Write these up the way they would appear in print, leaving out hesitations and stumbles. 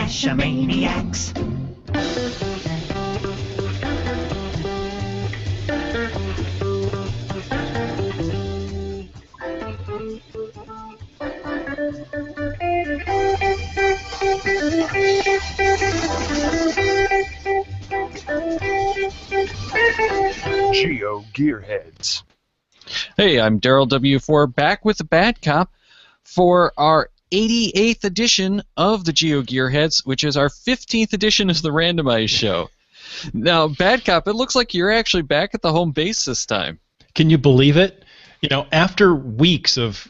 Cachamaniacs. GeoGearHeads. Hey, I'm Daryl W4 back with the Bad Cop for our 88th edition of the GeoGearHeads, which is our 15th edition of the Randomize show. Now, Bad Cop, it looks like you're actually back at the home base this time. Can you believe it? You know, after weeks of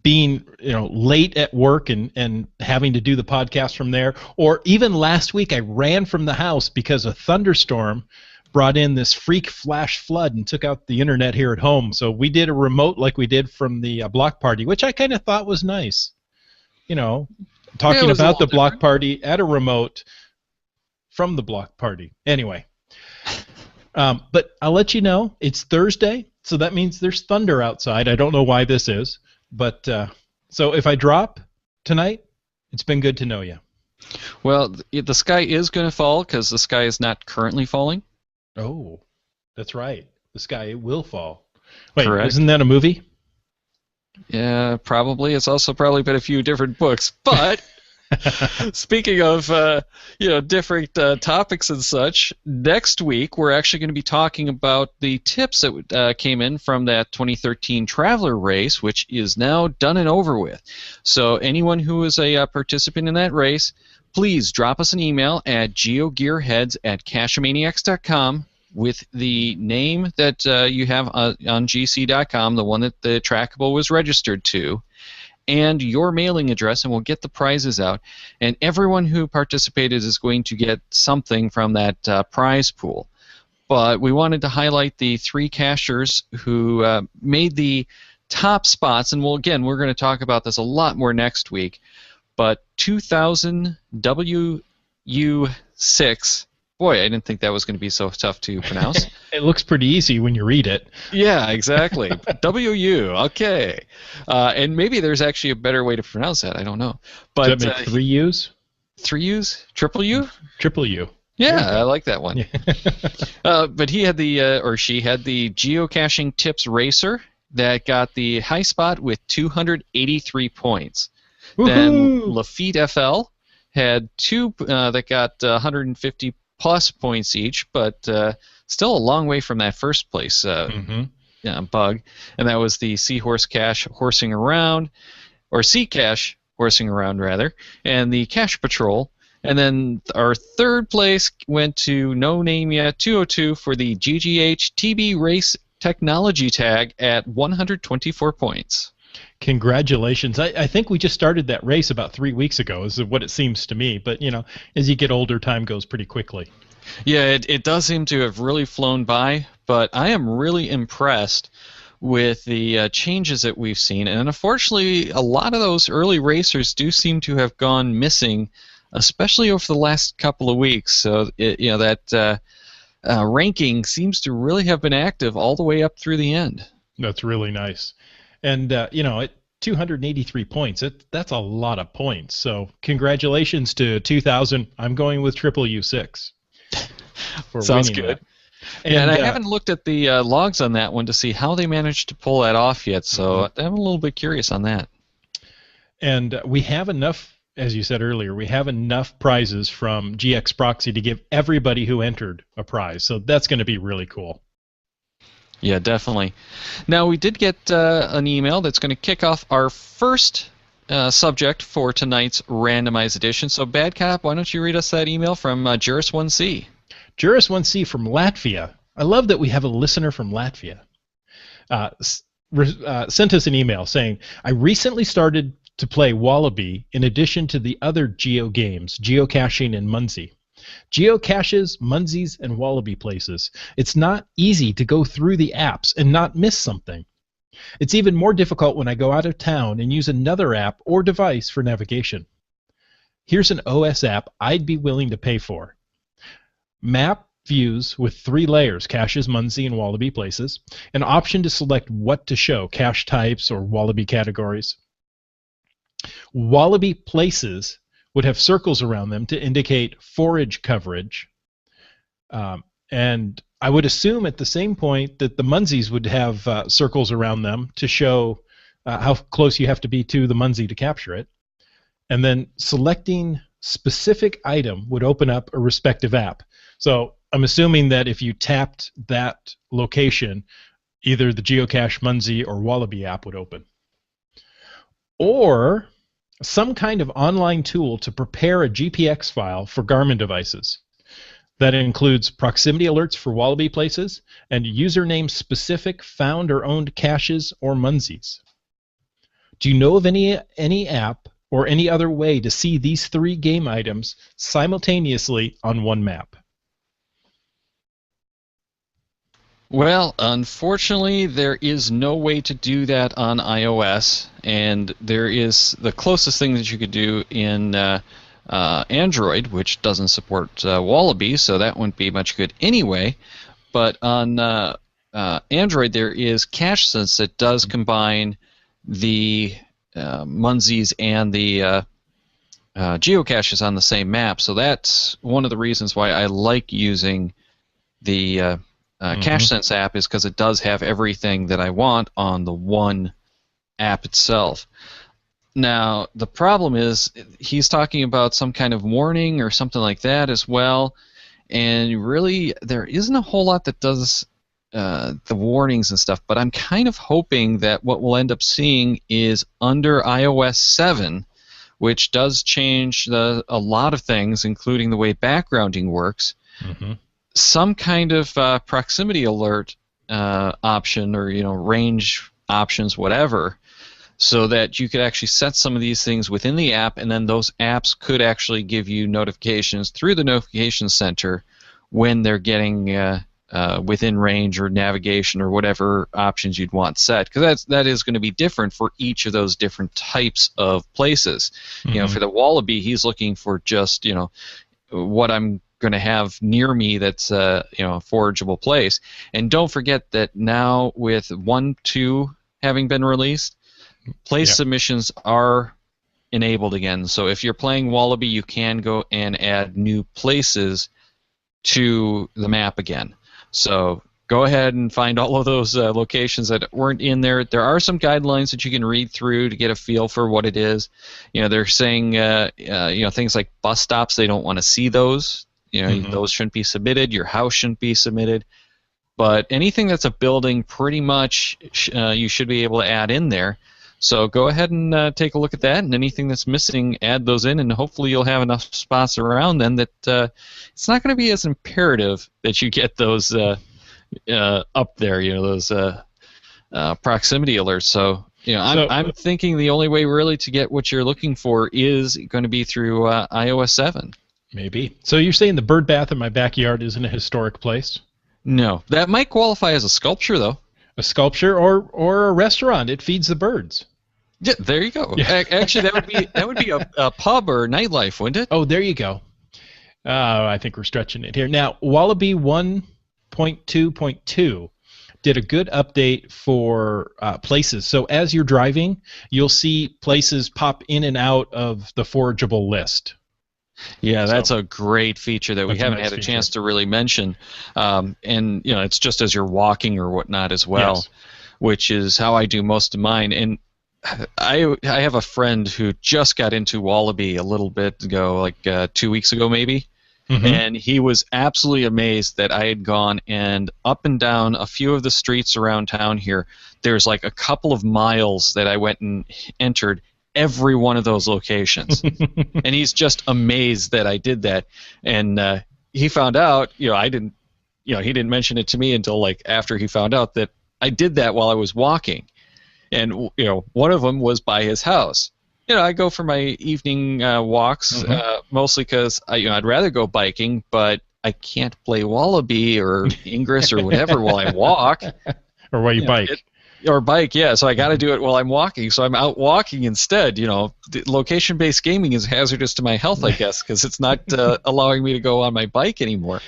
being, late at work and having to do the podcast from there, or even last week I ran from the house because a thunderstorm brought in this freak flash flood and took out the internet here at home. So we did a remote like we did from the block party, which I kind of thought was nice. You know, talking about the block party at a remote from the block party. Anyway, but I'll let you know, it's Thursday, so that means there's thunder outside. I don't know why this is, but so if I drop tonight, it's been good to know you. Well, the sky is going to fall because the sky is not currently falling. Oh, that's right. The sky will fall. Wait, Correct. Isn't that a movie? Yeah, probably. It's also probably been a few different books. But speaking of, different topics and such, next week we're actually going to be talking about the tips that came in from that 2013 Traveler race, which is now done and over with. So anyone who is a participant in that race, please drop us an email at geogearheads@cachamaniacs.com with the name that you have on gc.com, the one that the trackable was registered to, and your mailing address, and we'll get the prizes out. And everyone who participated is going to get something from that prize pool. But we wanted to highlight the 3 cachers who made the top spots, and we're going to talk about this a lot more next week. But 2000 WU6, boy, I didn't think that was going to be so tough to pronounce. It looks pretty easy when you read it. Yeah, exactly. WU, okay. And maybe there's actually a better way to pronounce that. I don't know. But, does that make 3 U's? 3 U's? Triple U? Triple U. Yeah, I like that one. But he had she had the geocaching tips racer that got the high spot with 283 points. Woo-hoo! Then Lafitte FL had 2 that got 150 plus points each, but still a long way from that first place bug. And that was the Seahorse Cache Horsing Around, or Sea Cache Horsing Around rather, and the Cache Patrol. And then our third place went to No Name Yet 202 for the GGH TB Race Technology tag at 124 points. Congratulations. I think we just started that race about 3 weeks ago, is what it seems to me. But, as you get older, time goes pretty quickly. Yeah, it does seem to have really flown by, but I am really impressed with the changes that we've seen. And unfortunately, a lot of those early racers do seem to have gone missing, especially over the last couple of weeks. So, that ranking seems to really have been active all the way up through the end. That's really nice. And, at 283 points, that's a lot of points. So congratulations to 2,000. I'm going with Triple U6. Sounds good. And I haven't looked at the logs on that one to see how they managed to pull that off yet, so I'm a little bit curious on that. And we have enough, as you said earlier, we have enough prizes from GX Proxy to give everybody who entered a prize. So that's going to be really cool. Yeah, definitely. Now, we did get an email that's going to kick off our first subject for tonight's randomized edition. So, Bad Cop, why don't you read us that email from Juris1C? Juris1C from Latvia. I love that we have a listener from Latvia. Sent us an email saying, I recently started to play Wallaby in addition to the other Geo games, geocaching and Munzie. Geocaches, Munzies, and Wallaby places. It's not easy to go through the apps and not miss something. It's even more difficult when I go out of town and use another app or device for navigation. Here's an OS app I'd be willing to pay for. Map views with 3 layers, caches, Munzie, and Wallaby places. An option to select what to show, cache types or Wallaby categories. Wallaby places would have circles around them to indicate forage coverage. And I would assume at the same point that the Munsies would have circles around them to show how close you have to be to the Munsie to capture it. And then selecting specific item would open up a respective app. So I'm assuming that if you tapped that location, either the Geocache Munsie or Wallaby app would open. Or some kind of online tool to prepare a GPX file for Garmin devices. That includes proximity alerts for Wallaby places and username-specific found or owned caches or Munsies. Do you know of any app or any other way to see these 3 game items simultaneously on one map? Well, unfortunately, there is no way to do that on iOS, and there is the closest thing that you could do in Android, which doesn't support Wallaby, so that wouldn't be much good anyway. But on Android, there is CacheSense that does combine the Munsies and the geocaches on the same map. So that's one of the reasons why I like using the CacheSense app, is because it does have everything that I want on the one app itself. Now, the problem is he's talking about some kind of warning or something like that as well, and really there isn't a whole lot that does the warnings and stuff, but I'm kind of hoping that what we'll end up seeing is under iOS 7, which does change a lot of things, including the way backgrounding works, some kind of proximity alert option, or range options, whatever, so that you could actually set some of these things within the app, and then those apps could actually give you notifications through the notification center when they're getting within range or navigation or whatever options you'd want set, because that is going to be different for each of those different types of places. For the Wallaby, he's looking for just what I'm going to have near me that's a forageable place. And don't forget that now with 1.2 having been released, place submissions are enabled again. So if you're playing Wallaby, you can go and add new places to the map again. So go ahead and find all of those locations that weren't in there. There are some guidelines that you can read through to get a feel for what it is. They're saying things like bus stops, they don't want to see those. Those shouldn't be submitted. Your house shouldn't be submitted. But anything that's a building, pretty much you should be able to add in there. So go ahead and take a look at that, and anything that's missing, add those in, and hopefully you'll have enough spots around then that it's not going to be as imperative that you get those up there, those proximity alerts. So, I'm thinking the only way really to get what you're looking for is going to be through iOS 7. Maybe. So you're saying the bird bath in my backyard isn't a historic place? No. That might qualify as a sculpture, though. A sculpture or a restaurant. It feeds the birds. Yeah, there you go. Yeah. Actually, that would be a pub or nightlife, wouldn't it? Oh, there you go. I think we're stretching it here. Now, Wallaby 1.2.2 did a good update for places. So as you're driving, you'll see places pop in and out of the forageable list. Yeah, that's a great feature that we haven't had a chance to really mention. And it's just as you're walking or whatnot as well, which is how I do most of mine. And I have a friend who just got into Wallaby a little bit ago, like 2 weeks ago maybe. And he was absolutely amazed that I had gone and up and down a few of the streets around town here. There's like a couple of miles that I went and entered every one of those locations. And he's just amazed that I did that. And he found out, he didn't mention it to me until like after he found out that I did that while I was walking. And one of them was by his house. I go for my evening walks, mostly because I'd rather go biking, but I can't play Wallaby or Ingress or whatever while I walk. Or while you bike. Or bike, yeah. So I got to do it while I'm walking. So I'm out walking instead. Location-based gaming is hazardous to my health, I guess, because it's not allowing me to go on my bike anymore.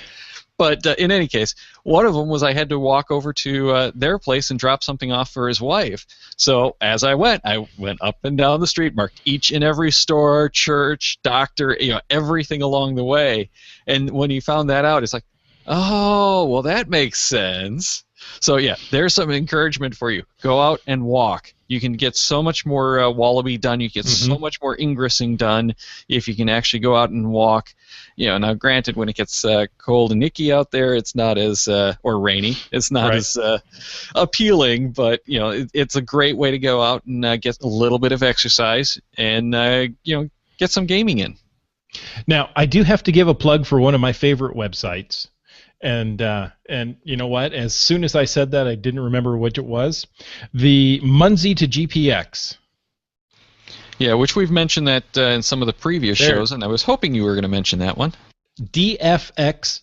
But in any case, one of them was I had to walk over to their place and drop something off for his wife. So as I went up and down the street, marked each and every store, church, doctor, everything along the way. And when he found that out, it's like, oh, well, that makes sense. So yeah, there's some encouragement for you. Go out and walk. You can get so much more wallaby done. You get so much more ingressing done if you can actually go out and walk. Now granted, when it gets cold and icky out there, it's not as or rainy. It's not as appealing. But it's a great way to go out and get a little bit of exercise and get some gaming in. Now I do have to give a plug for one of my favorite websites. And you know what? As soon as I said that, I didn't remember what it was. The Munzie to GPX. Yeah, which we've mentioned that in some of the previous shows, and I was hoping you were going to mention that one. dfx.at/Munzie.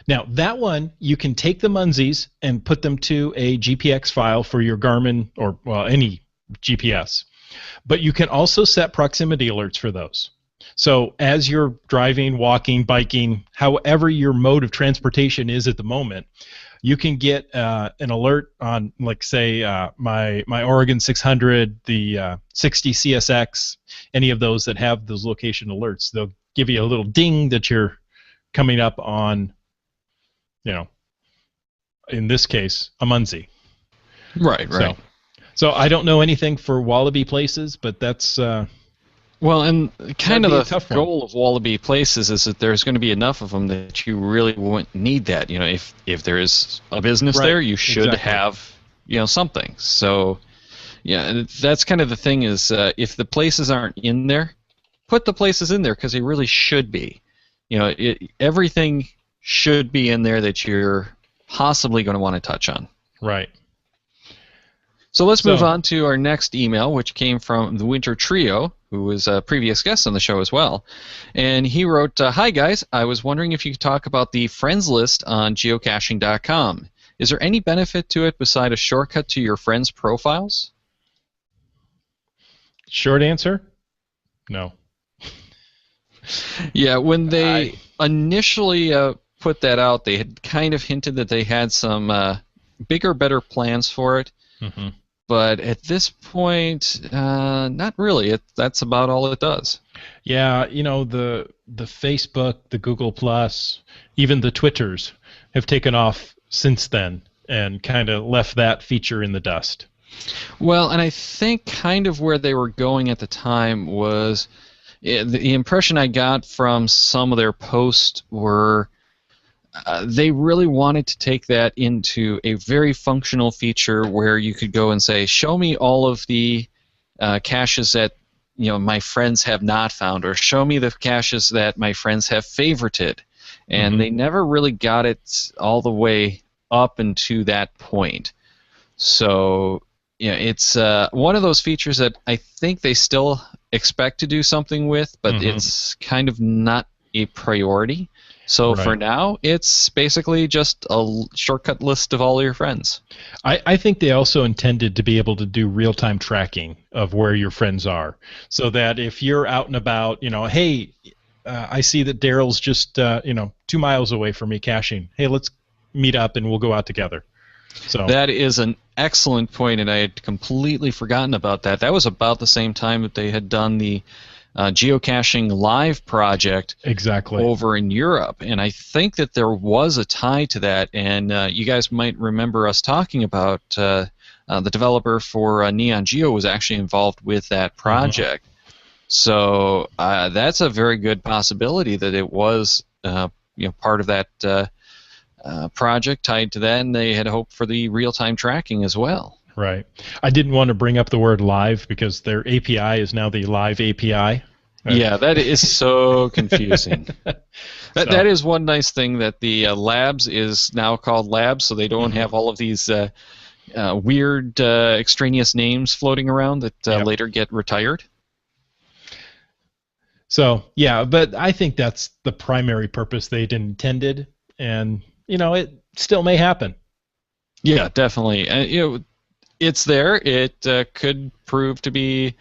Now, that one, you can take the Munzies and put them to a GPX file for your Garmin or, any GPS. But you can also set proximity alerts for those. So as you're driving, walking, biking, however your mode of transportation is at the moment, you can get an alert on, like, say, my Oregon 600, the 60 CSX, any of those that have those location alerts. They'll give you a little ding that you're coming up on, in this case, a Munzie. Right. So I don't know anything for wallaby places, but that's... well, and kind of the goal of wallaby places is that there's going to be enough of them that you really won't need that. If there is a business there, you should have something. So, yeah, that's kind of the thing is if the places aren't in there, put the places in there because they really should be. Everything should be in there that you're possibly going to want to touch on. Right. So let's move on to our next email, which came from the Winter Trio, who was a previous guest on the show as well. And he wrote, "Hi guys, I was wondering if you could talk about the friends list on geocaching.com. Is there any benefit to it beside a shortcut to your friends' profiles?" Short answer, no. Yeah, when they initially put that out, they had kind of hinted that they had some bigger, better plans for it. Mm-hmm. But at this point, not really. That's about all it does. Yeah, the Facebook, the Google Plus, even the Twitters have taken off since then and kind of left that feature in the dust. Well, and I think kind of where they were going at the time was the impression I got from some of their posts were they really wanted to take that into a very functional feature where you could go and say, show me all of the caches that my friends have not found, or show me the caches that my friends have favorited. And they never really got it all the way up into that point. So it's one of those features that I think they still expect to do something with, but it's kind of not a priority. So for now, it's basically just a shortcut list of all your friends. I think they also intended to be able to do real-time tracking of where your friends are, so that if you're out and about, hey, I see that Daryl's just 2 miles away from me caching. Hey, let's meet up and we'll go out together. So that is an excellent point, and I had completely forgotten about that. That was about the same time that they had done the geocaching live project over in Europe, and I think that there was a tie to that, and you guys might remember us talking about the developer for Neon Geo was actually involved with that project. So that's a very good possibility that it was part of that project tied to that, and they had hoped for the real-time tracking as well. Right. I didn't want to bring up the word live because their API is now the live API. Yeah, that is so confusing. That is one nice thing, that the Labs is now called Labs, so they don't have all of these weird extraneous names floating around that later get retired. So, yeah, but I think that's the primary purpose they'd intended, and, it still may happen. Yeah, definitely. It's there. It could prove to be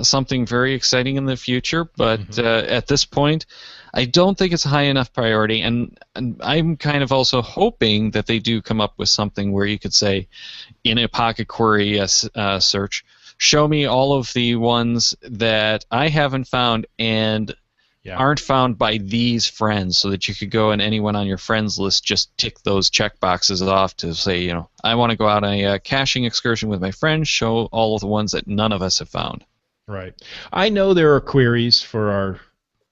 something very exciting in the future, but at this point, I don't think it's a high enough priority, and I'm kind of also hoping that they do come up with something where you could say, in a pocket query search, show me all of the ones that I haven't found and aren't found by these friends, so that you could go and anyone on your friends list just tick those check boxes off to say, I want to go out on a caching excursion with my friends, show all of the ones that none of us have found. Right. I know there are queries for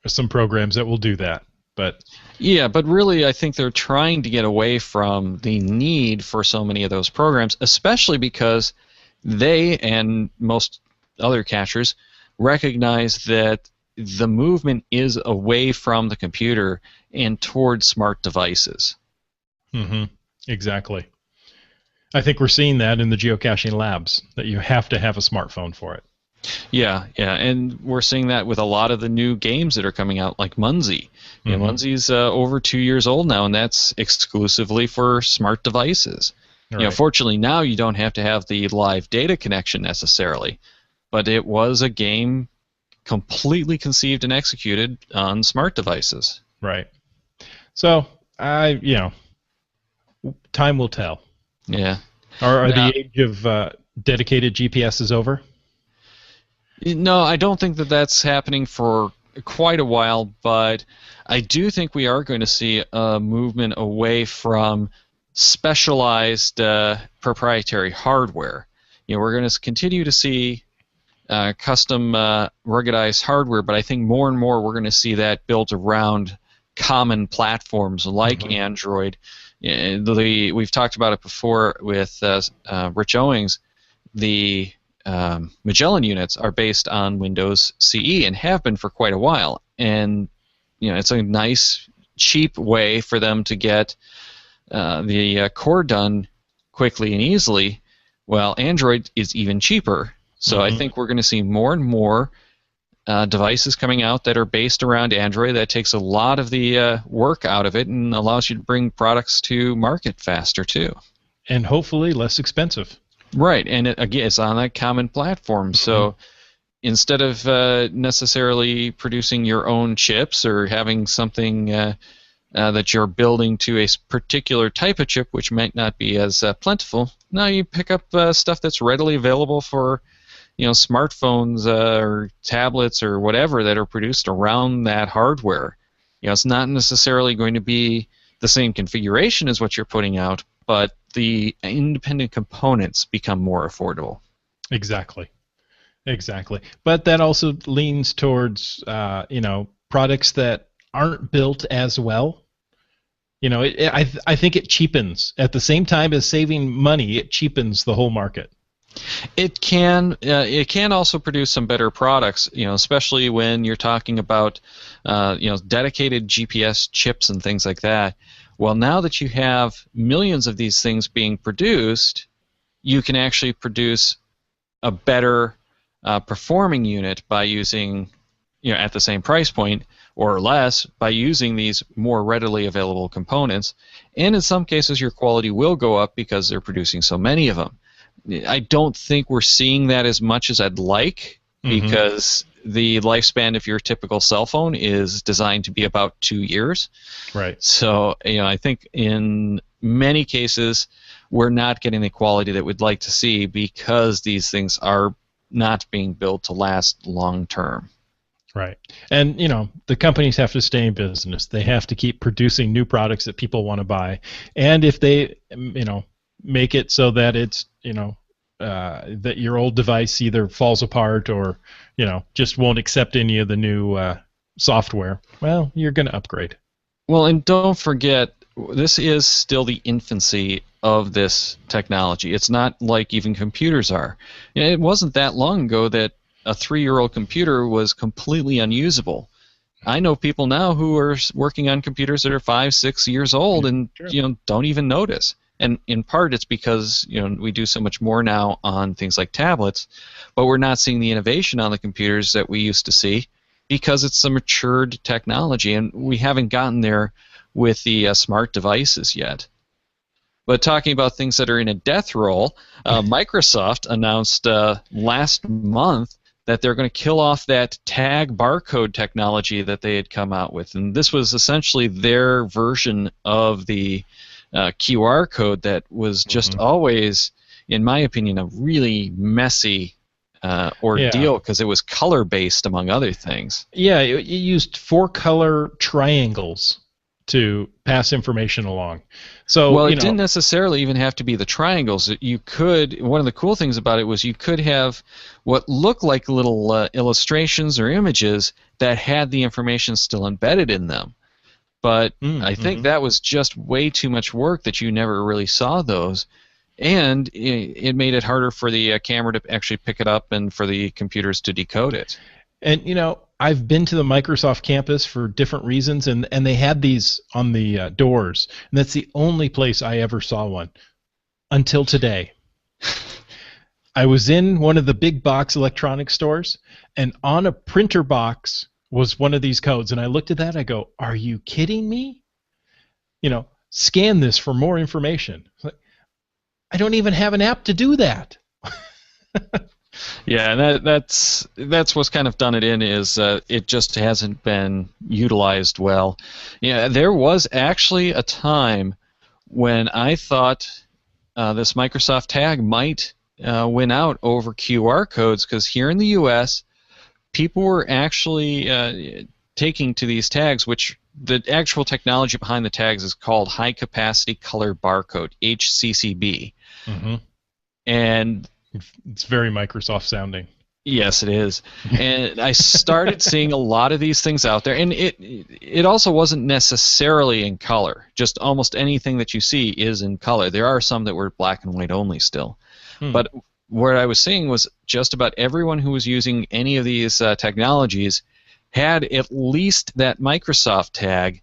some programs that will do that, but... Yeah, but really I think they're trying to get away from the need for so many of those programs, especially because they and most other cachers recognize that the movement is away from the computer and towards smart devices. Exactly. I think we're seeing that in the geocaching labs, that you have to have a smartphone for it. Yeah, and we're seeing that with a lot of the new games that are coming out, like Munzie. Munzie's over 2 years old now, and that's exclusively for smart devices. Right. Fortunately now you don't have to have the live data connection necessarily, but it was a game completely conceived and executed on smart devices. Right. So, time will tell. Yeah. Are the age of dedicated GPS is over? No, I don't think that that's happening for quite a while, but I do think we are going to see a movement away from specialized proprietary hardware. We're going to continue to see custom ruggedized hardware, but I think more and more we're going to see that built around common platforms like Android. We've talked about it before with Rich Owings. The Magellan units are based on Windows CE and have been for quite a while, and it's a nice, cheap way for them to get the core done quickly and easily. Well, Android is even cheaper, so I think we're going to see more and more devices coming out that are based around Android. That takes a lot of the work out of it and allows you to bring products to market faster too, and hopefully less expensive. Right, and again, it's on a common platform, so instead of necessarily producing your own chips or having something that you're building to a particular type of chip, which might not be as plentiful, now you pick up stuff that's readily available for smartphones or tablets or whatever that are produced around that hardware. It's not necessarily going to be the same configuration as what you're putting out, but the independent components become more affordable. Exactly. But that also leans towards products that aren't built as well. I think it cheapens. At the same time as saving money, it cheapens the whole market. It can also produce some better products, especially when you're talking about dedicated GPS chips and things like that. Well, now that you have millions of these things being produced, you can actually produce a better performing unit by using, at the same price point or less, by using these more readily available components. And in some cases, your quality will go up because they're producing so many of them. I don't think we're seeing that as much as I'd like, because the lifespan of your typical cell phone is designed to be about 2 years. Right. So, I think in many cases we're not getting the quality that we'd like to see because these things are not being built to last long term. Right. And, the companies have to stay in business. They have to keep producing new products that people want to buy. And if they, make it so that it's, that your old device either falls apart or, just won't accept any of the new software, well, you're going to upgrade. Well, and don't forget, this is still the infancy of this technology. It's not like even computers are. It wasn't that long ago that a 3-year-old computer was completely unusable. I know people now who are working on computers that are 5, 6 years old and don't even notice. And in part, it's because we do so much more now on things like tablets, but we're not seeing the innovation on the computers that we used to see because it's a matured technology, and we haven't gotten there with the smart devices yet. But talking about things that are in a death roll, Microsoft announced last month that they're going to kill off that tag barcode technology that they had come out with. And this was essentially their version of the QR code that was just always, in my opinion, a really messy ordeal because it was color-based, among other things. Yeah, it used 4-color triangles to pass information along. So, well, it didn't necessarily even have to be the triangles. You could. One of the cool things about it was you could have what looked like little illustrations or images that had the information still embedded in them. But I think that was just way too much work that you never really saw those. And it made it harder for the camera to actually pick it up and for the computers to decode it. And, I've been to the Microsoft campus for different reasons, and they had these on the doors. And that's the only place I ever saw one until today. I was in one of the big box electronics stores, and on a printer box was one of these codes. And I looked at that, I go, are you kidding me? Scan this for more information. I don't even have an app to do that. Yeah, and that's what's kind of done it in is it just hasn't been utilized well. Yeah, there was actually a time when I thought this Microsoft tag might win out over QR codes, because here in the U.S., people were actually taking to these tags, which the actual technology behind the tags is called High Capacity Color Barcode, HCCB. And it's very Microsoft sounding. Yes, it is. And I started seeing a lot of these things out there, and it also wasn't necessarily in color. Just almost anything that you see is in color. There are some that were black and white only still. But what I was seeing was just about everyone who was using any of these technologies had at least that Microsoft tag,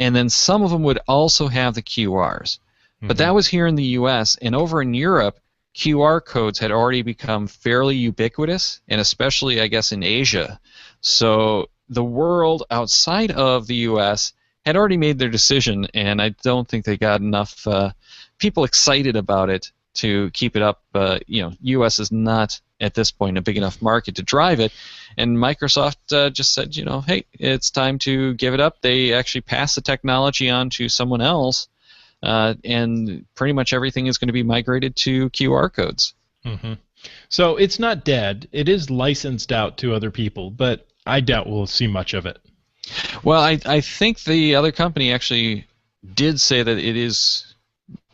and then some of them would also have the QRs. But that was here in the U.S., and over in Europe, QR codes had already become fairly ubiquitous, and especially, I guess, in Asia. So the world outside of the U.S. had already made their decision, and I don't think they got enough people excited about it to keep it up. U.S. is not, at this point, a big enough market to drive it, and Microsoft just said, hey, it's time to give it up. They actually passed the technology on to someone else, and pretty much everything is going to be migrated to QR codes. So it's not dead. It is licensed out to other people, but I doubt we'll see much of it. Well, I think the other company actually did say that it is,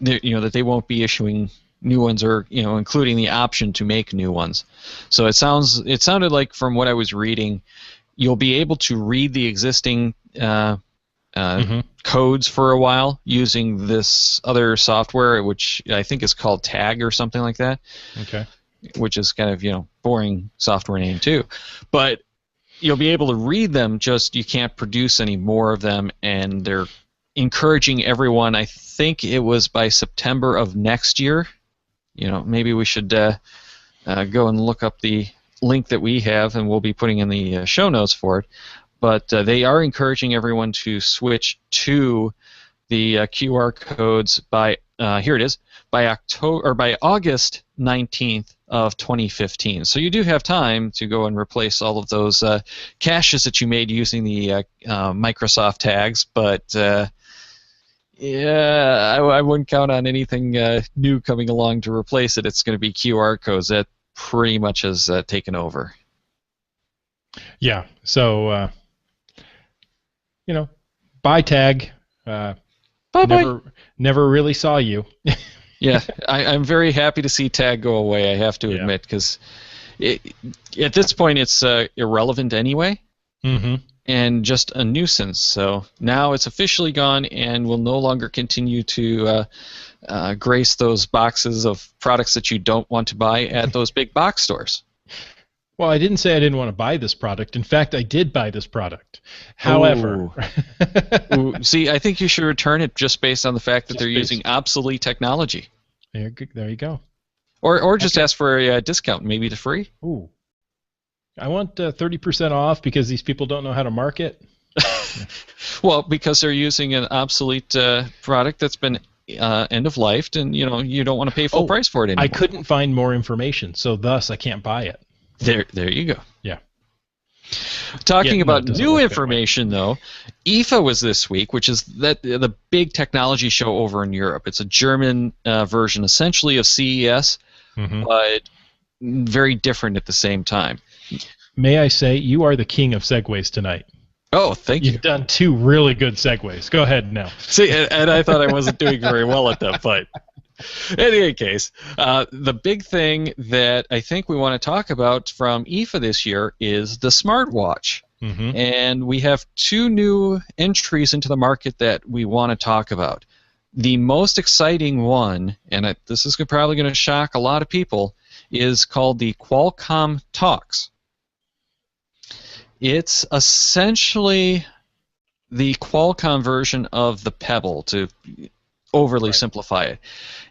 that they won't be issuing new ones, or including the option to make new ones. So it sounded like, from what I was reading, you'll be able to read the existing codes for a while using this other software, which I think is called Tag or something like that. Okay. Which is kind of boring software name too, but you'll be able to read them. Just you can't produce any more of them, and they're encouraging everyone. I think it was by September of next year. Maybe we should go and look up the link that we have, and we'll be putting in the show notes for it. But they are encouraging everyone to switch to the QR codes by here it is, by August 19th of 2015. So you do have time to go and replace all of those caches that you made using the Microsoft tags, but I wouldn't count on anything new coming along to replace it. It's going to be QR codes. That pretty much has taken over. Yeah. So, bye tag. Bye-bye. Never really saw you. Yeah, I'm very happy to see tag go away, I have to admit, because at this point it's irrelevant anyway, and just a nuisance. So now it's officially gone and will no longer continue to grace those boxes of products that you don't want to buy at those big box stores. Well, I didn't say I didn't want to buy this product. In fact, I did buy this product. However... Ooh, see, I think you should return it just based on the fact that they're using obsolete technology. There you go. Or just ask for a discount, maybe to free. Ooh. I want 30% off because these people don't know how to market. Well, because they're using an obsolete product that's been end of life, and you don't want to pay full price for it anymore. I couldn't find more information, so thus I can't buy it. There you go. Yeah. Talking about new information, though, IFA was this week, which is the big technology show over in Europe. It's a German version, essentially, of CES, but very different at the same time. May I say, you are the king of segues tonight. Oh, thank you. You've done 2 really good segues. Go ahead now. See, and I thought I wasn't doing very well at that, but in any case, the big thing that I think we want to talk about from IFA this year is the smartwatch. And we have 2 new entries into the market that we want to talk about. The most exciting one, and this is probably going to shock a lot of people, is called the Qualcomm Talks. It's essentially the Qualcomm version of the Pebble, to overly simplify it.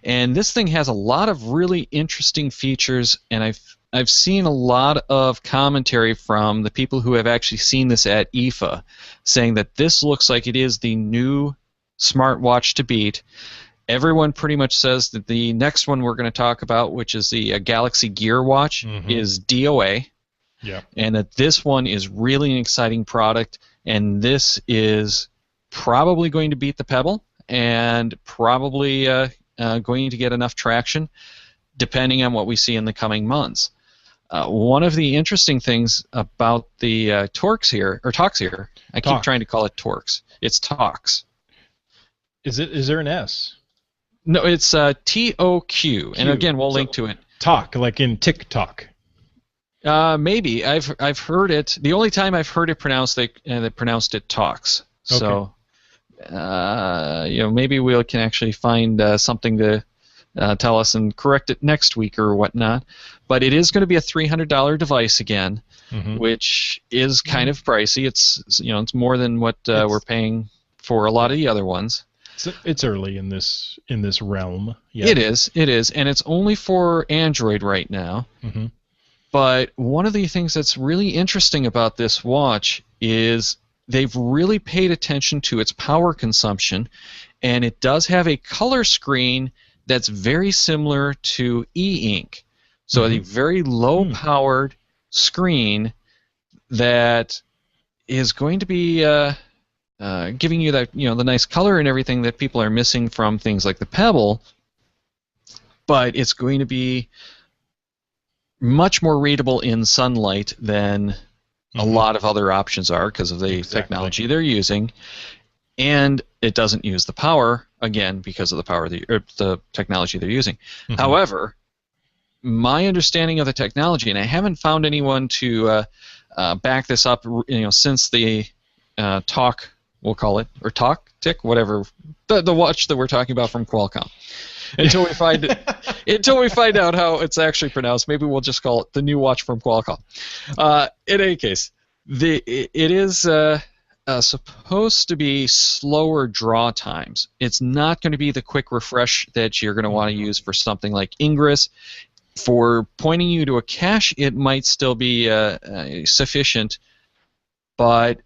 And this thing has a lot of really interesting features, and I've seen a lot of commentary from the people who have actually seen this at IFA, saying that this looks like it is the new smartwatch to beat. Everyone pretty much says that the next one we're going to talk about, which is the Galaxy Gear Watch, is DOA. Yeah. And that this one is really an exciting product, and this is probably going to beat the Pebble and probably going to get enough traction depending on what we see in the coming months. One of the interesting things about the talks here, I keep trying to call it Torx. It's Talks. Is there an S? No, it's TOQ, and again, we'll link to it. Talk, like in TikTok. Maybe I've heard it. The only time I've heard it pronounced, they pronounced it Talks. Okay. So, maybe we can actually find something to tell us and correct it next week or whatnot. But it is going to be a $300 device again, which is kind of pricey. It's more than what we're paying for a lot of the other ones. It's early in this realm. Yeah. It is, and it's only for Android right now. But one of the things that's really interesting about this watch is they've really paid attention to its power consumption, and it does have a color screen that's very similar to e-ink. So a very low-powered screen that is going to be giving you that, the nice color and everything that people are missing from things like the Pebble, but it's going to be much more readable in sunlight than a lot of other options are because of the technology they're using, and it doesn't use the power, again, because of the technology they're using. However, my understanding of the technology, and I haven't found anyone to back this up, since the talk, we'll call it, or tick, whatever, the watch that we're talking about from Qualcomm. Until we find out how it's actually pronounced, maybe we'll just call it the new watch from Qualcomm. In any case, it is supposed to be slower draw times. It's not going to be the quick refresh that you're going to want to use for something like Ingress. For pointing you to a cache, it might still be sufficient, but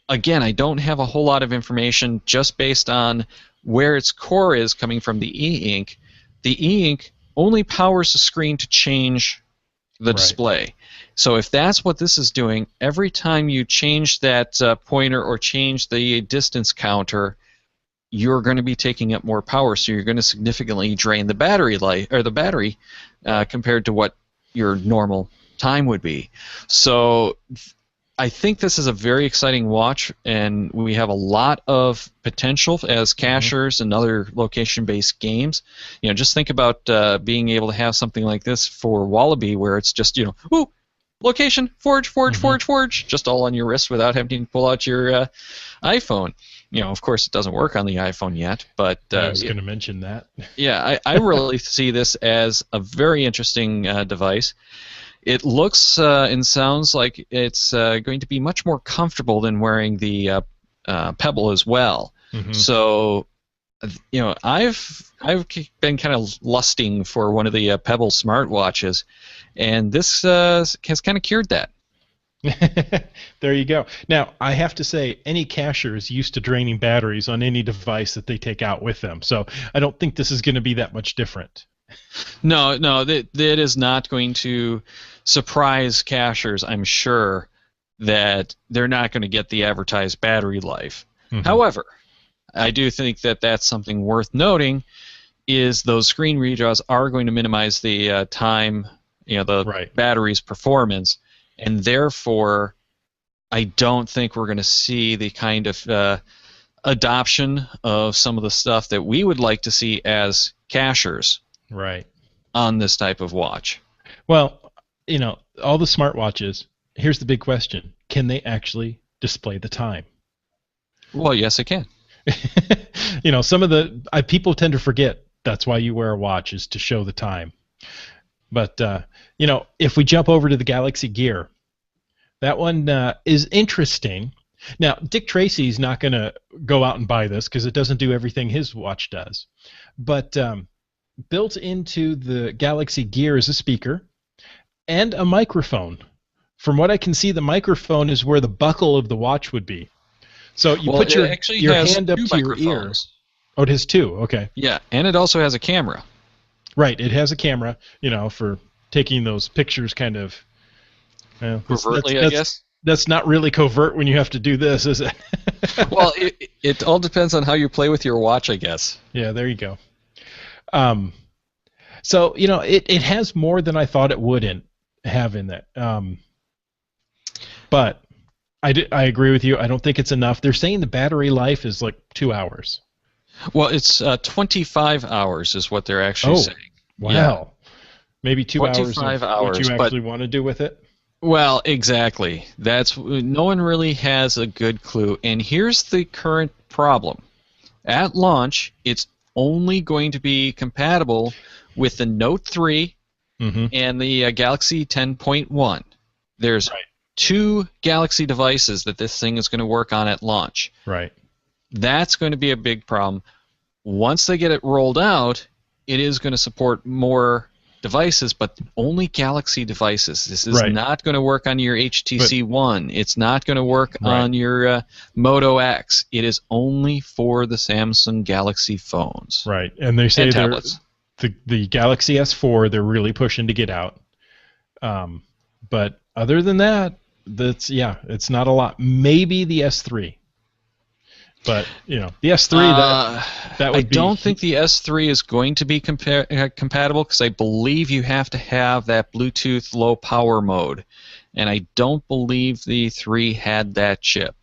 again, I don't have a whole lot of information just based on where its core is coming from the e-ink. The e-ink only powers the screen to change the display. So if that's what this is doing, every time you change that pointer or change the distance counter, you're going to be taking up more power, so you're going to significantly drain the battery compared to what your normal time would be. So I think this is a very exciting watch, and we have a lot of potential as cachers and other location-based games. Just think about being able to have something like this for Wallaby, where it's just, location, forge, just all on your wrist without having to pull out your iPhone. Of course, it doesn't work on the iPhone yet, but I was going to mention that. Yeah, I really see this as a very interesting device. It looks and sounds like it's going to be much more comfortable than wearing the Pebble as well. So, I've been kind of lusting for one of the Pebble smartwatches, and this has kind of cured that. There you go. Now, I have to say, any cacher is used to draining batteries on any device that they take out with them, so I don't think this is going to be that much different. No, that is not going to surprise cachers, I'm sure, that they're not going to get the advertised battery life. However, I do think that that's something worth noting, is those screen redraws are going to minimize the time, the battery's performance, and therefore I don't think we're going to see the kind of adoption of some of the stuff that we would like to see as cachers on this type of watch. Well, all the smartwatches, here's the big question. Can they actually display the time? Well, yes, it can. Some of the people tend to forget that's why you wear a watch, is to show the time. But, if we jump over to the Galaxy Gear, that one is interesting. Now, Dick Tracy's not going to go out and buy this because it doesn't do everything his watch does. But built into the Galaxy Gear is a speaker and a microphone. From what I can see, the microphone is where the buckle of the watch would be. So you put your hand up to your ear. Oh, it has two. Okay. Yeah, and it also has a camera. Right, it has a camera, for taking those pictures kind of... covertly, I guess? That's not really covert when you have to do this, is it? Well, it all depends on how you play with your watch, I guess. Yeah, there you go. So, it has more than I thought it would have in that. But I agree with you. I don't think it's enough. They're saying the battery life is like 2 hours. Well, it's 25 hours is what they're actually saying. Wow. Yeah. Maybe 2 hours. 25 hours. What you actually want to do with it? Well, exactly. No one really has a good clue. And here's the current problem. At launch, it's only going to be compatible with the Note 3 and the Galaxy 10.1. There's two Galaxy devices that this thing is going to work on at launch. Right. That's going to be a big problem. Once they get it rolled out, it is going to support more devices, but only Galaxy devices. This is not going to work on your HTC One. It's not going to work on your Moto X. It is only for the Samsung Galaxy phones. Right, and they say the Galaxy S4 they're really pushing to get out. But other than that, it's not a lot. Maybe the S3. But, the S3, that would be... I don't think the S3 is going to be compatible because I believe you have to have that Bluetooth low power mode. And I don't believe the 3 had that chip.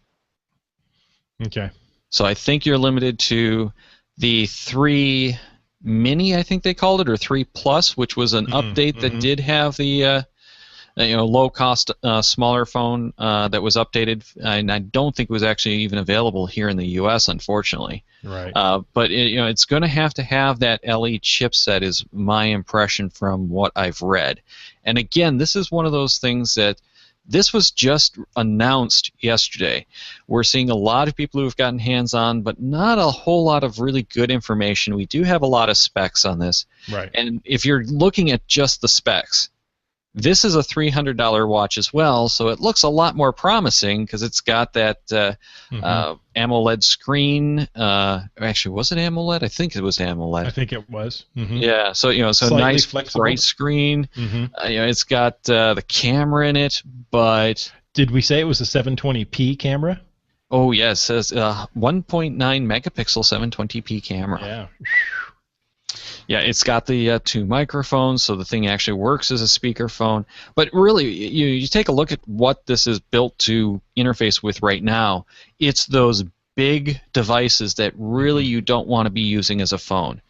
Okay. So I think you're limited to the 3 Mini, I think they called it, or 3 Plus, which was an update that did have the... low-cost, smaller phone that was updated, and I don't think it was actually even available here in the U.S., unfortunately. Right. But it's going to have that LE chipset, is my impression from what I've read. And again, this is one of those things that this was just announced yesterday. We're seeing a lot of people who have gotten hands-on, but not a whole lot of really good information. We do have a lot of specs on this. Right. And if you're looking at just the specs, this is a $300 watch as well, so it looks a lot more promising because it's got that AMOLED screen. Actually, was it AMOLED? I think it was AMOLED. I think it was. Yeah, so nice, flexible. bright screen. It's got the camera in it, but did we say it was a 720p camera? Oh yes, it says 1.9 megapixel 720p camera. Yeah. Yeah, it's got the 2 microphones, so the thing actually works as a speakerphone. But really, you take a look at what this is built to interface with right now. It's those big devices that really you don't want to be using as a phone.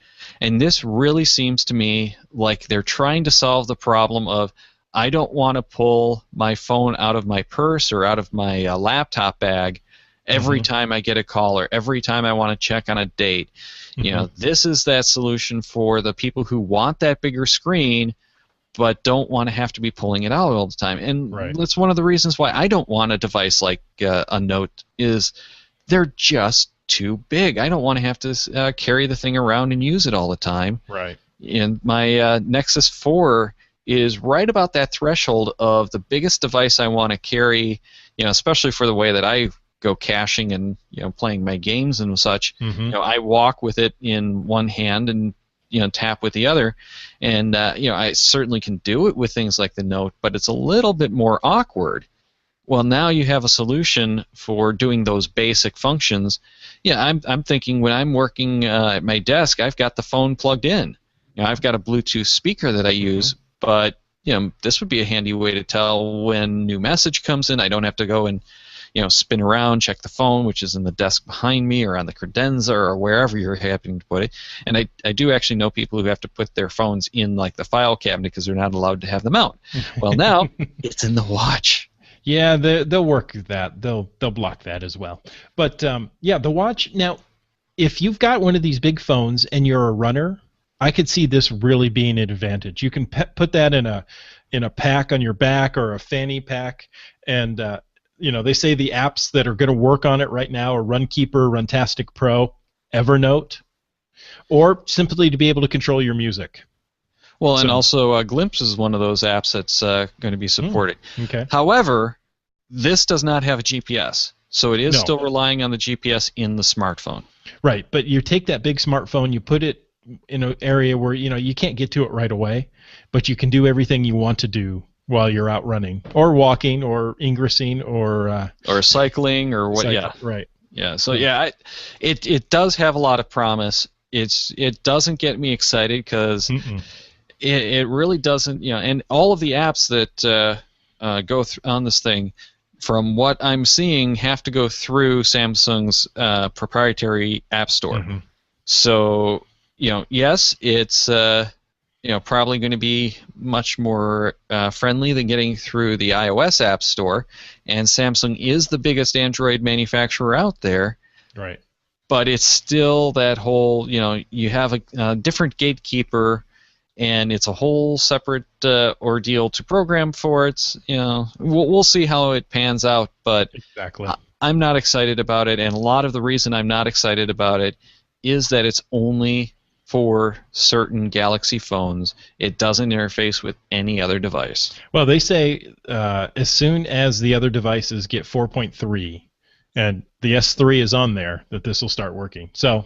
And this really seems to me like they're trying to solve the problem of, I don't want to pull my phone out of my purse or out of my laptop bag every time I get a call or every time I want to check on a date. This is that solution for the people who want that bigger screen but don't want to have to be pulling it out all the time. And that's one of the reasons why I don't want a device like a Note, is they're just too big. I don't want to have to carry the thing around and use it all the time. Right. And my Nexus 4 is right about that threshold of the biggest device I want to carry, especially for the way that I go caching and playing my games and such. I walk with it in one hand and tap with the other, and I certainly can do it with things like the Note, but it's a little bit more awkward. Well, now you have a solution for doing those basic functions. Yeah, I'm thinking when I'm working at my desk, I've got the phone plugged in. I've got a Bluetooth speaker that I use, but this would be a handy way to tell when new message comes in. I don't have to go and spin around, check the phone, which is in the desk behind me or on the credenza or wherever you're happening to put it. And I do actually know people who have to put their phones in like the file cabinet because they're not allowed to have them out. Well, now it's in the watch. Yeah, they'll work that. They'll block that as well. But the watch. Now, if you've got one of these big phones and you're a runner, I could see this really being an advantage. You can put that in a pack on your back or a fanny pack, and they say the apps that are going to work on it right now are Runkeeper, Runtastic Pro, Evernote, or simply to be able to control your music. Well, and also Glimpse is one of those apps that's going to be supported. Okay. However, this does not have a GPS, so it is still relying on the GPS in the smartphone. Right, but you take that big smartphone, you put it in an area where you can't get to it right away, but you can do everything you want to do while you're out running or walking or ingressing or cycling or what. Yeah, right. Yeah, so it does have a lot of promise. It doesn't get me excited because it really doesn't, and all of the apps that go on this thing, from what I'm seeing, have to go through Samsung's proprietary app store. So, yes, it's probably going to be much more friendly than getting through the iOS app store, and Samsung is the biggest Android manufacturer out there. Right. But it's still that whole, you have a different gatekeeper, and it's a whole separate ordeal to program for it. We'll see how it pans out, but exactly. I'm not excited about it, and a lot of the reason I'm not excited about it is that it's only for certain Galaxy phones. It doesn't interface with any other device. Well, they say as soon as the other devices get 4.3, and the S3 is on there, that this will start working. So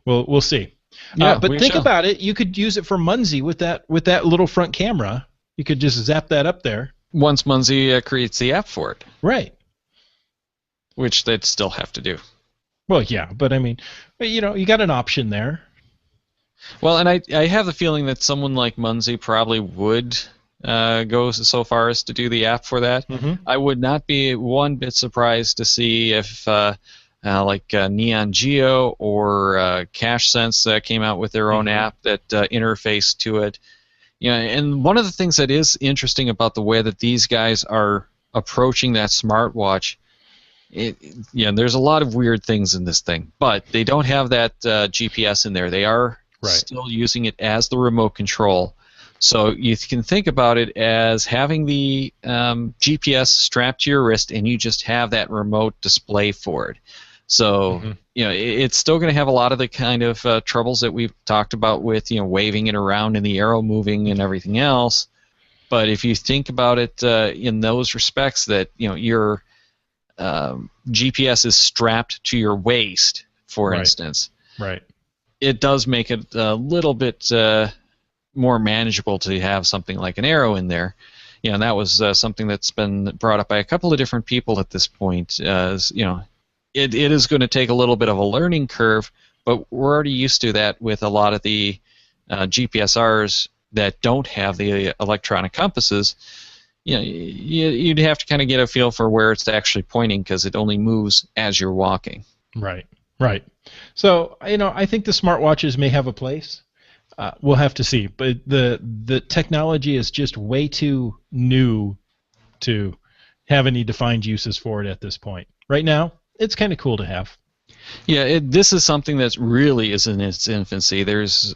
we'll see. Yeah, but think about it. You could use it for Munzie with that little front camera. You could just zap that up there. Once Munzie creates the app for it. Right. Which they'd still have to do. Well, yeah, but I mean, you got an option there. Well, and I have the feeling that someone like Munzie probably would go so far as to do the app for that. I would not be one bit surprised to see if Neon Geo or Cache Sense came out with their own app that interfaced to it. And one of the things that is interesting about the way that these guys are approaching that smartwatch, there's a lot of weird things in this thing, but they don't have that GPS in there. They are still using it as the remote control. So you can think about it as having the GPS strapped to your wrist, and you just have that remote display for it. So it's still going to have a lot of the kind of troubles that we've talked about with waving it around and the arrow moving and everything else. But if you think about it in those respects, that your GPS is strapped to your waist, for instance, it does make it a little bit more manageable to have something like an arrow in there. And that was something that's been brought up by a couple of different people at this point. It is going to take a little bit of a learning curve, but we're already used to that with a lot of the GPSRs that don't have the electronic compasses. You'd have to kind of get a feel for where it's actually pointing because it only moves as you're walking. Right. So, I think the smartwatches may have a place. We'll have to see, but the technology is just way too new to have any defined uses for it at this point. Right now, it's kind of cool to have. Yeah, this is something that really is in its infancy. There's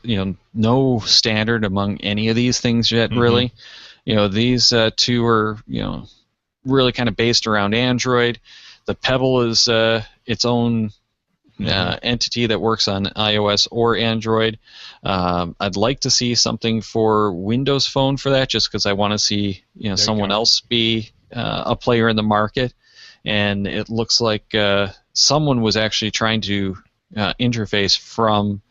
no standard among any of these things yet, really. These two are really kind of based around Android. The Pebble is its own entity that works on iOS or Android. I'd like to see something for Windows Phone for that, just because I want to see someone else be a player in the market. And it looks like someone was actually trying to interface from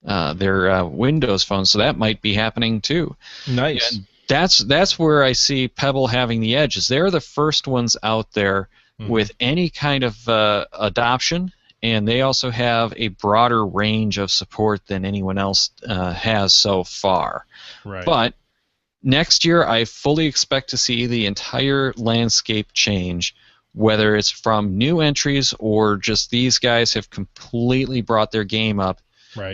their Windows phones, so that might be happening too. Nice. And that's where I see Pebble having the edge. Is they're the first ones out there with any kind of adoption, and they also have a broader range of support than anyone else has so far. Right. But next year, I fully expect to see the entire landscape change, whether it's from new entries or just these guys have completely brought their game up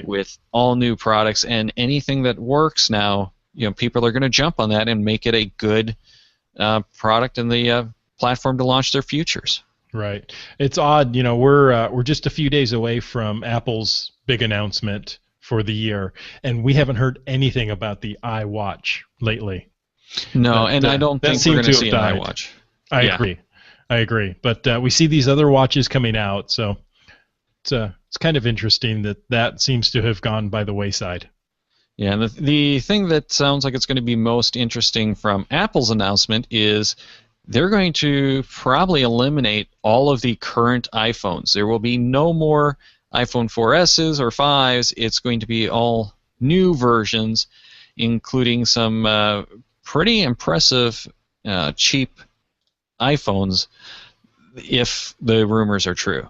with all new products, and anything that works now, people are going to jump on that and make it a good product and the platform to launch their futures. Right. It's odd, we're just a few days away from Apple's big announcement for the year, and we haven't heard anything about the iWatch lately. No, and I don't think we're going to see an iWatch. I agree. But we see these other watches coming out, so it's kind of interesting that seems to have gone by the wayside. Yeah, and the thing that sounds like it's going to be most interesting from Apple's announcement is they're going to probably eliminate all of the current iPhones. There will be no more iPhone 4S's or 5s. It's going to be all new versions, including some pretty impressive cheap iPhones, if the rumors are true.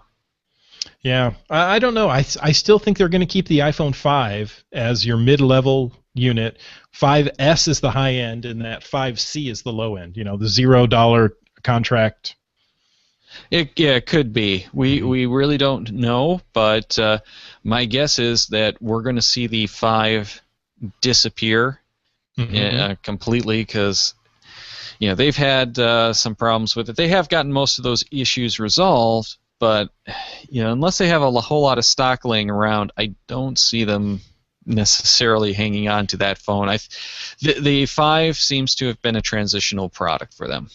Yeah, I don't know. I still think they're going to keep the iPhone 5 as your mid-level unit. 5S is the high end, and that 5C is the low end. The $0 contract. It could be. We really don't know, but my guess is that we're going to see the 5 disappear completely, because they've had some problems with it. They have gotten most of those issues resolved, but unless they have a whole lot of stock laying around, I don't see them necessarily hanging on to that phone. The 5 seems to have been a transitional product for them.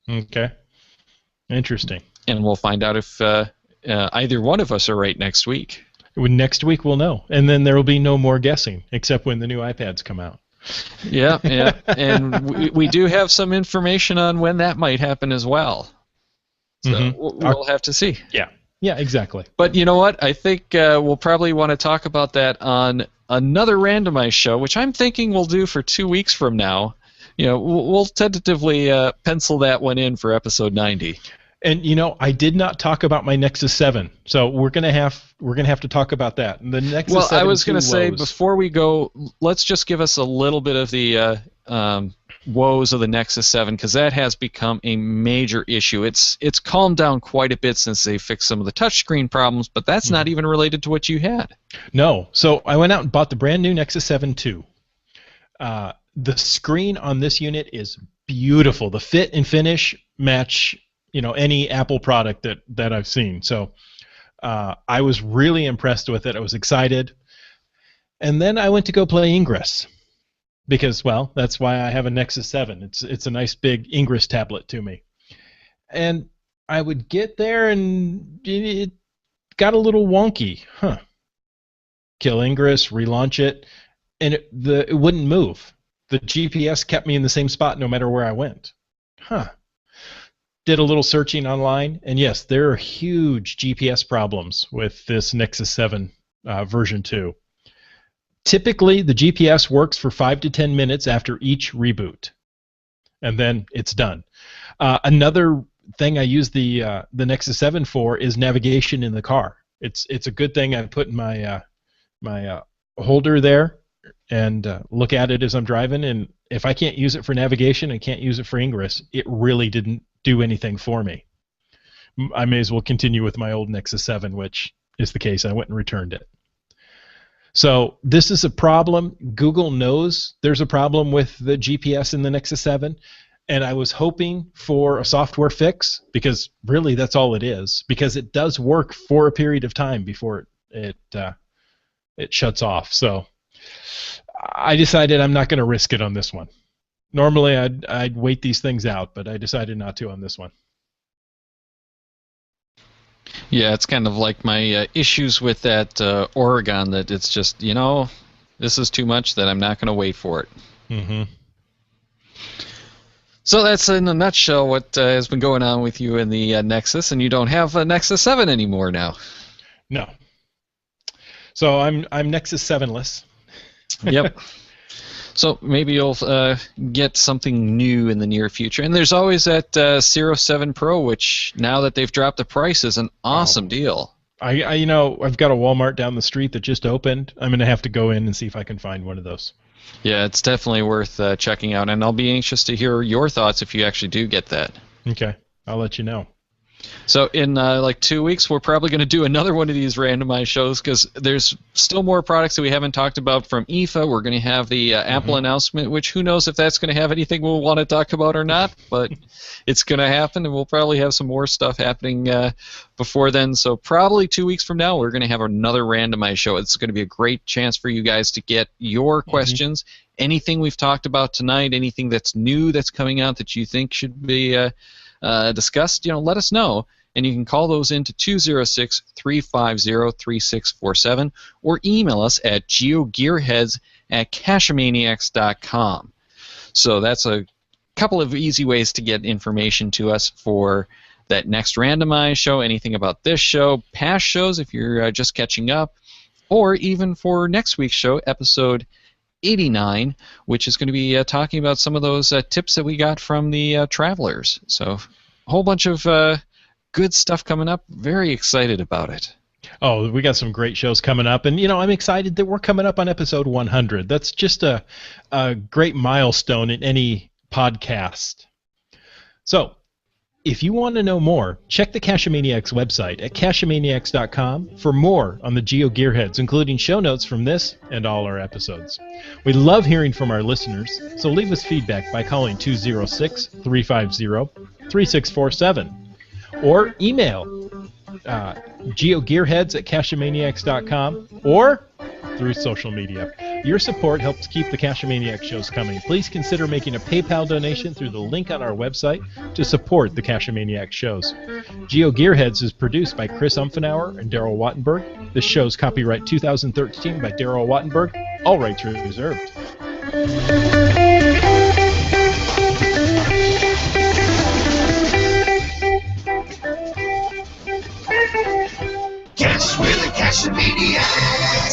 Okay. Interesting. And we'll find out if either one of us are right next week. Next week we'll know, and then there will be no more guessing, except when the new iPads come out. Yeah, and we do have some information on when that might happen as well. So we'll have to see. Yeah, exactly. But you know what? I think we'll probably want to talk about that on another randomized show, which I'm thinking we'll do for 2 weeks from now. We'll tentatively pencil that one in for episode 90. And I did not talk about my Nexus 7, so we're gonna have to talk about that. The Nexus 7 I was gonna say, before we go, let's just give us a little bit of the woes of the Nexus 7, because that has become a major issue. It's calmed down quite a bit since they fixed some of the touchscreen problems, but that's not even related to what you had. No. So I went out and bought the brand new Nexus 7 II. The screen on this unit is beautiful. The fit and finish match any Apple product that I've seen. So I was really impressed with it. I was excited. And then I went to go play Ingress, because, well, that's why I have a Nexus 7. It's a nice big Ingress tablet to me. And I would get there and it got a little wonky. Kill Ingress, relaunch it, and it wouldn't move. The GPS kept me in the same spot no matter where I went. Did a little searching online, and yes, there are huge GPS problems with this Nexus 7 version 2. Typically, the GPS works for 5 to 10 minutes after each reboot, and then it's done. Another thing I use the Nexus 7 for is navigation in the car. It's a good thing I put in my holder there and look at it as I'm driving, and if I can't use it for navigation and can't use it for Ingress, it really didn't do anything for me. I may as well continue with my old Nexus 7, which is the case. I went and returned it. So this is a problem. Google knows there's a problem with the GPS in the Nexus 7, and I was hoping for a software fix, because really that's all it is, because it does work for a period of time before it shuts off. So I decided I'm not going to risk it on this one. Normally I'd wait these things out, but I decided not to on this one. Yeah, it's kind of like my issues with that Oregon, that it's just, this is too much that I'm not going to wait for it. Mm-hmm. So that's in a nutshell what has been going on with you in the Nexus, and you don't have a Nexus 7 anymore now. No. So I'm Nexus 7-less. Yep. So maybe you'll get something new in the near future. And there's always that Zero 7 Pro, which now that they've dropped the price is an awesome deal. I've got a Walmart down the street that just opened. I'm going to have to go in and see if I can find one of those. Yeah, it's definitely worth checking out. And I'll be anxious to hear your thoughts if you actually do get that. Okay. I'll let you know. So in like 2 weeks, we're probably going to do another one of these randomized shows because there's still more products that we haven't talked about from IFA. We're going to have the Apple announcement, which who knows if that's going to have anything we'll want to talk about or not, but it's going to happen, and we'll probably have some more stuff happening before then. So probably 2 weeks from now, we're going to have another randomized show. It's going to be a great chance for you guys to get your questions, anything we've talked about tonight, anything that's new that's coming out that you think should be discussed, let us know. And you can call those into 206-350-3647 or email us at geogearheads@cachemaniacs.com. So that's a couple of easy ways to get information to us for that next randomized show, anything about this show, past shows if you're just catching up, or even for next week's show, episode 89, which is going to be talking about some of those tips that we got from the travelers. So a whole bunch of good stuff coming up. Very excited about it. Oh, we got some great shows coming up, and I'm excited that we're coming up on episode 100. That's just a great milestone in any podcast. So, if you want to know more, check the Cachemaniacs website at cachemaniacs.com for more on the GeoGearHeads, including show notes from this and all our episodes. We love hearing from our listeners, so leave us feedback by calling 206-350-3647 or email GeoGearHeads@cachemaniacs.com or through social media. Your support helps keep the Cachemaniacs shows coming. Please consider making a PayPal donation through the link on our website to support the Cachemaniacs shows. GeoGearHeads is produced by Chris Umfenauer and Daryl Wattenberg. This show's copyright 2013 by Daryl Wattenberg. All rights reserved. Guess we're the Cachemaniacs.